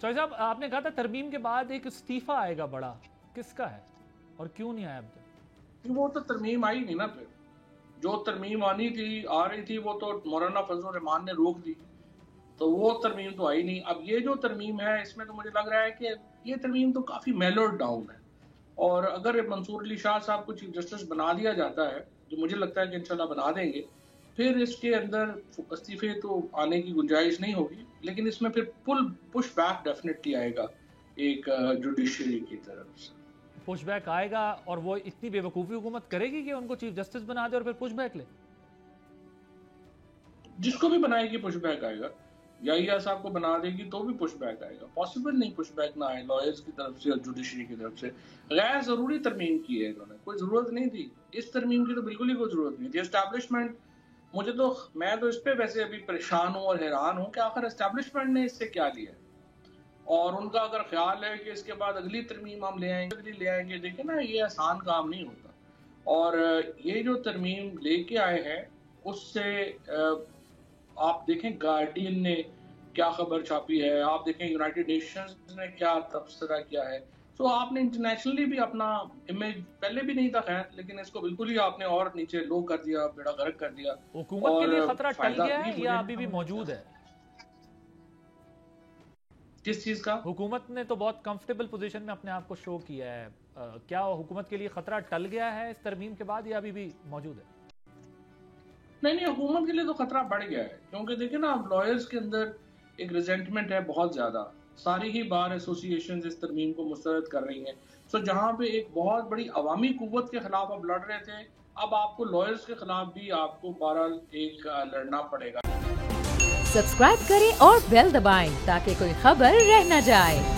चौधरी साहब, आपने कहा था तरमीम के बाद एक इस्तीफा आएगा बड़ा, किसका है और क्यों नहीं आया अब तक? वो तो तरमीम आई नहीं ना। फिर जो तरमीम आनी थी, आ रही थी, वो तो मौलाना फजल रहमान ने रोक दी, तो वो तरमीम तो आई नहीं। अब ये जो तरमीम है, इसमें तो मुझे लग रहा है कि ये तरमीम तो काफ़ी मेलोड डाउन है, और अगर मंसूर अली शाह साहब को चीफ जस्टिस बना दिया जाता है, जो मुझे लगता है कि इंशाल्लाह बना देंगे, फिर इसके अंदर इस्तीफे तो आने की गुंजाइश नहीं होगी, लेकिन इसमें फिर पुश बैक डेफिनेटली आएगा एक जुडिशरी की तरफ से। पुश बैक आएगा, और वो इतनी बेवकूफ़ी हुकूमत करेगी कि उनको चीफ जस्टिस बना दे और फिर पुश बैक ले? जिसको भी बनाएगी पुश बैक आएगा। याहिया साहब को बना देगी तो भी पुश बैक आएगा। पॉसिबल नहीं पुश बैक ना आए लॉयर्स की तरफ से और जुडिशरी की तरफ से। गैर जरूरी तरमीम की है इन्होंने, कोई जरूरत नहीं थी इस तरमीम की, तो बिल्कुल ही कोई जरूरत नहीं थी। एस्टैब्लिशमेंट, मैं तो इस पे वैसे अभी परेशान हूँ और हैरान हूँ कि आखिर एस्टैब्लिशमेंट ने इससे क्या लिया, और उनका अगर ख्याल है कि इसके बाद अगली तरमीम हम ले आएंगे, देखिए ना, ये आसान काम नहीं होता। और ये जो तरमीम लेके आए हैं, उससे आप देखें गार्डियन ने क्या खबर छापी है, आप देखें यूनाइटेड नेशंस ने क्या तबसरा किया है। तो आपने इंटरनेशनली भी अपना इमेज, पहले भी नहीं था खैर, लेकिन इसको बिल्कुल ही आपने और नीचे लो कर दिया, बेड़ा गर्क कर दिया। हुकूमत के लिए खतरा टल गया है या अभी भी मौजूद है? किस चीज का? हुकूमत ने तो बहुत कंफर्टेबल पोजीशन में अपने आप को शो किया है, क्या हुकूमत के लिए खतरा टल गया है इस तरमीम के बाद, या अभी भी मौजूद है? नहीं, हुकूमत के लिए तो खतरा बढ़ गया है, क्योंकि देखिए ना, अब लॉयर्स के अंदर एक रिजेंटमेंट है बहुत ज्यादा। सारी ही बार एसोसिएशंस इस तरमीम को मुस्तरद कर रही हैं। सो जहां पे एक बहुत बड़ी अवामी कुव्वत के खिलाफ अब लड़ रहे थे, अब आपको लॉयर्स के खिलाफ भी आपको बहरहाल एक लड़ना पड़ेगा। सब्सक्राइब करें और बेल दबाएं ताकि कोई खबर रह न जाए।